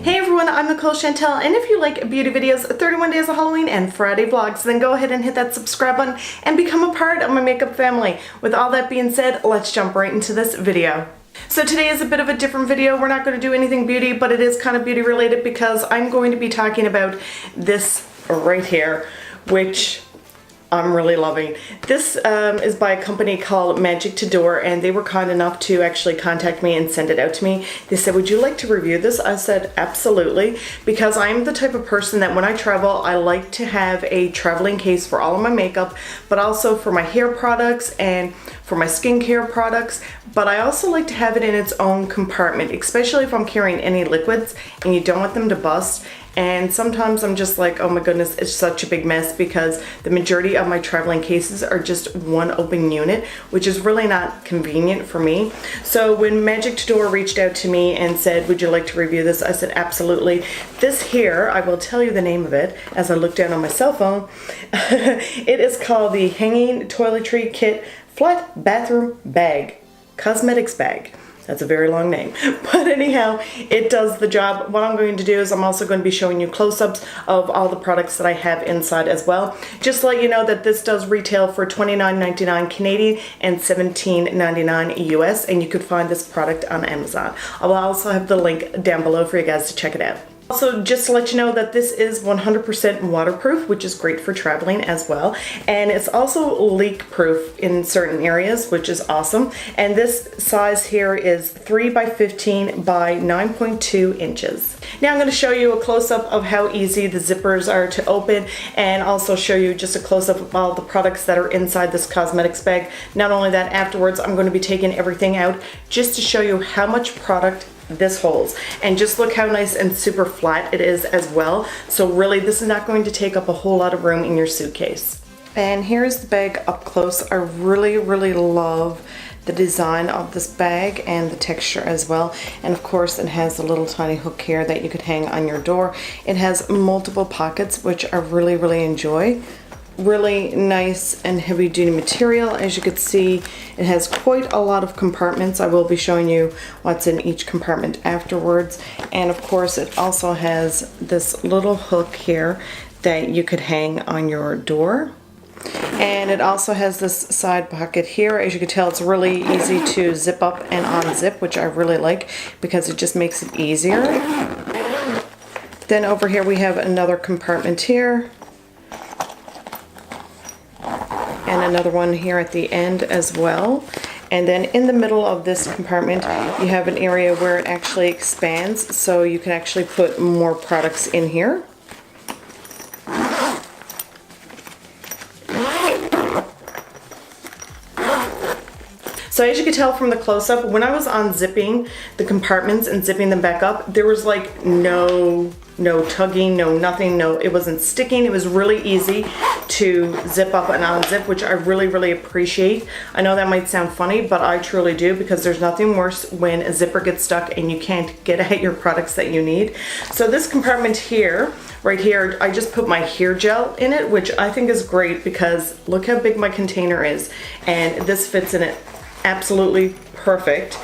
Hey everyone, I'm Nicole Chantel, and if you like beauty videos, 31 days of Halloween, and Friday vlogs, then go ahead and hit that subscribe button and become a part of my makeup family. With all that being said, let's jump right into this video. So today is a bit of a different video. We're not going to do anything beauty, but it is kind of beauty related because I'm going to be talking about this right here, which I'm really loving. This is by a company called Magictodoor, and they were kind enough to actually contact me and send it out to me. They said, would you like to review this? I said, absolutely, because I'm the type of person that when I travel, I like to have a traveling case for all of my makeup, but also for my hair products and for my skincare products. But I also like to have it in its own compartment, especially if I'm carrying any liquids and you don't want them to bust. And sometimes I'm just like, oh my goodness, it's such a big mess because the majority of my traveling cases are just one open unit, which is really not convenient for me. So when Magictodoor reached out to me and said, would you like to review this? I said, absolutely. This here, I will tell you the name of it as I look down on my cell phone. It is called the Hanging Toiletry Kit Flat Bathroom Bag, Cosmetics Bag. That's a very long name, but anyhow, it does the job. What I'm going to do is I'm also going to be showing you close-ups of all the products that I have inside as well. Just to let you know that this does retail for $29.99 Canadian and $17.99 US, and you could find this product on Amazon. I will also have the link down below for you guys to check it out. Also, just to let you know that this is 100% waterproof, which is great for traveling as well. And it's also leak proof in certain areas, which is awesome. And this size here is 3 by 15 by 9.2 inches. Now I'm going to show you a close-up of how easy the zippers are to open, and also show you just a close-up of all the products that are inside this cosmetics bag. Not only that, afterwards I'm going to be taking everything out just to show you how much product this holds, and just look how nice and super flat it is as well. So really, this is not going to take up a whole lot of room in your suitcase. And here's the bag up close. I really love the design of this bag and the texture as well. And of course, it has a little tiny hook here that you could hang on your door. It has multiple pockets, which I really enjoy. Really nice and heavy duty material. As you can see, it has quite a lot of compartments. I will be showing you what's in each compartment afterwards. And of course, it also has this little hook here that you could hang on your door. And it also has this side pocket here. As you can tell, it's really easy to zip up and unzip, which I really like because it just makes it easier. Then over here we have another compartment here, and another one here at the end as well. And then in the middle of this compartment, you have an area where it actually expands, so you can actually put more products in here. So as you can tell from the close-up, when I was unzipping the compartments and zipping them back up, there was like no tugging, no nothing, it wasn't sticking. It was really easy to zip up and unzip, which I really appreciate. I know that might sound funny, but I truly do, because there's nothing worse when a zipper gets stuck and you can't get at your products that you need. So this compartment here, right here, I just put my hair gel in it, which I think is great because look how big my container is, and this fits in it absolutely perfect.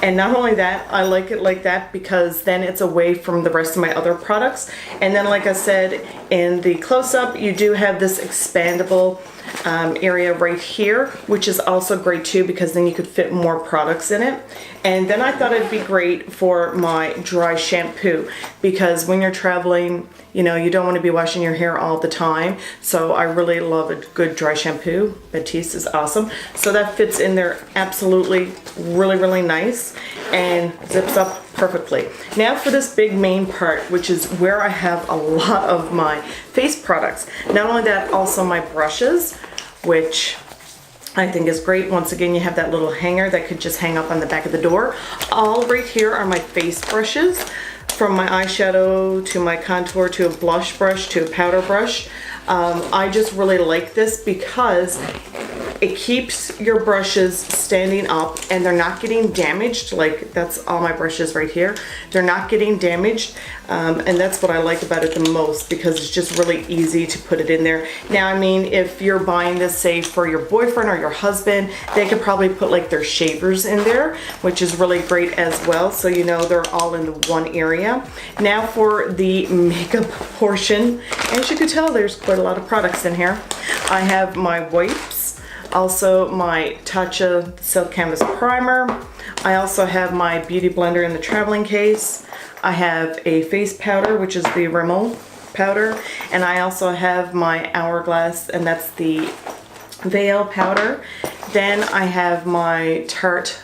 And not only that, I like it like that because then it's away from the rest of my other products. And then, like I said, in the close-up, you do have this expandable area right here, which is also great too, because then you could fit more products in it. And then I thought it'd be great for my dry shampoo, because when you're traveling, you know, you don't want to be washing your hair all the time. So I really love a good dry shampoo. Batiste is awesome. So that fits in there absolutely really nice and zips up perfectly. Now for this big main part, which is where I have a lot of my face products. Not only that, also my brushes, which I think is great. Once again, you have that little hanger that could just hang up on the back of the door. All right here are my face brushes, from my eyeshadow to my contour to a blush brush to a powder brush. I just really like this because it keeps your brushes standing up and they're not getting damaged. Like, that's all my brushes right here. They're not getting damaged, and that's what I like about it the most, because it's just really easy to put it in there. Now, I mean, if you're buying this, say, for your boyfriend or your husband, they could probably put like their shavers in there, which is really great as well. So you know they're all in the one area. Now for the makeup portion, as you can tell, there's quite a lot of products in here. I have my wipes, also my Tatcha Silk Canvas Primer. I also have my Beauty Blender in the traveling case. I have a face powder, which is the Rimmel powder, and I also have my Hourglass, and that's the Veil powder. Then I have my Tarte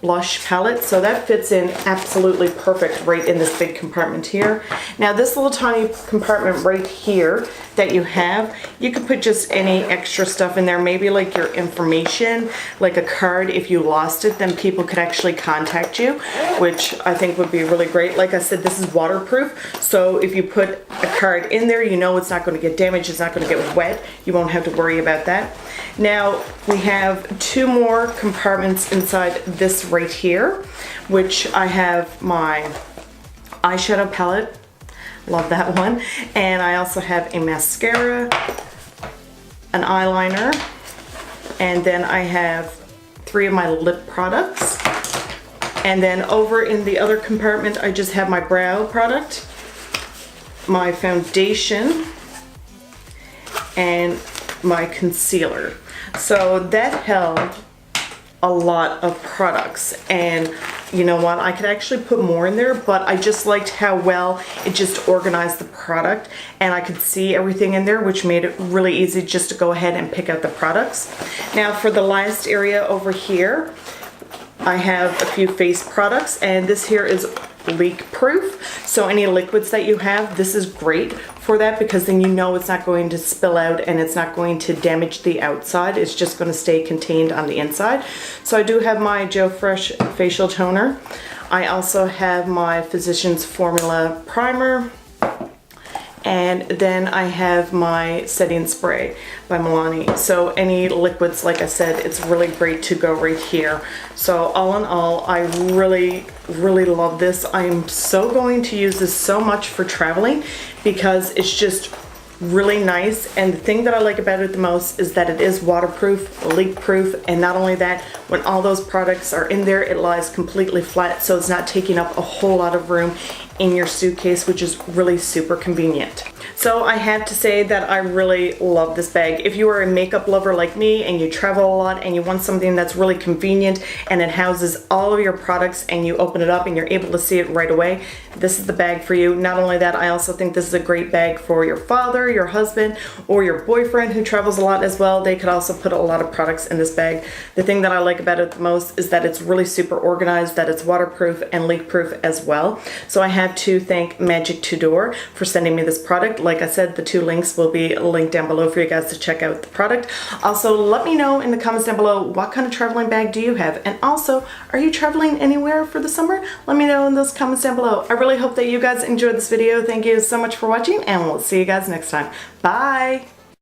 blush palette, so that fits in absolutely perfect right in this big compartment here. Now this little tiny compartment right here that you have, you could put just any extra stuff in there, maybe like your information, like a card. If you lost it, then people could actually contact you, which I think would be really great. Like I said, this is waterproof, so if you put a card in there, you know it's not going to get damaged, it's not going to get wet, you won't have to worry about that. Now we have two more compartments inside this right here, which I have my eyeshadow palette, love that one, and I also have a mascara, an eyeliner, and then I have 3 of my lip products. And then over in the other compartment, I just have my brow product, my foundation, and my concealer. So that held a lot of products, and you know what, I could actually put more in there, but I just liked how well it just organized the product, and I could see everything in there, which made it really easy just to go ahead and pick out the products. Now for the last area over here, I have a few face products, and this here is leak proof, so any liquids that you have, this is great for that, because then you know it's not going to spill out and it's not going to damage the outside, it's just going to stay contained on the inside. So I do have my Joe Fresh facial toner. I also have my Physicians Formula primer, and then I have my setting spray by Milani. So any liquids, like I said, it's really great to go right here. So all in all, I really love this. I'm so going to use this so much for traveling, because it's just really nice. And the thing that I like about it the most is that it is waterproof, leak proof, and not only that, when all those products are in there, it lies completely flat, so it's not taking up a whole lot of room in your suitcase, which is really super convenient. So I have to say that I really love this bag. If you are a makeup lover like me and you travel a lot and you want something that's really convenient and it houses all of your products and you open it up and you're able to see it right away, this is the bag for you. Not only that, I also think this is a great bag for your father, your husband, or your boyfriend who travels a lot as well. They could also put a lot of products in this bag. The thing that I like about it the most is that it's really super organized, that it's waterproof and leak proof as well. So I have to thank Magictodoor for sending me this product. Like I said, the 2 links will be linked down below for you guys to check out the product. Also, let me know in the comments down below, what kind of traveling bag do you have? And also, are you traveling anywhere for the summer? Let me know in those comments down below. I really hope that you guys enjoyed this video. Thank you so much for watching, and we'll see you guys next time. Bye!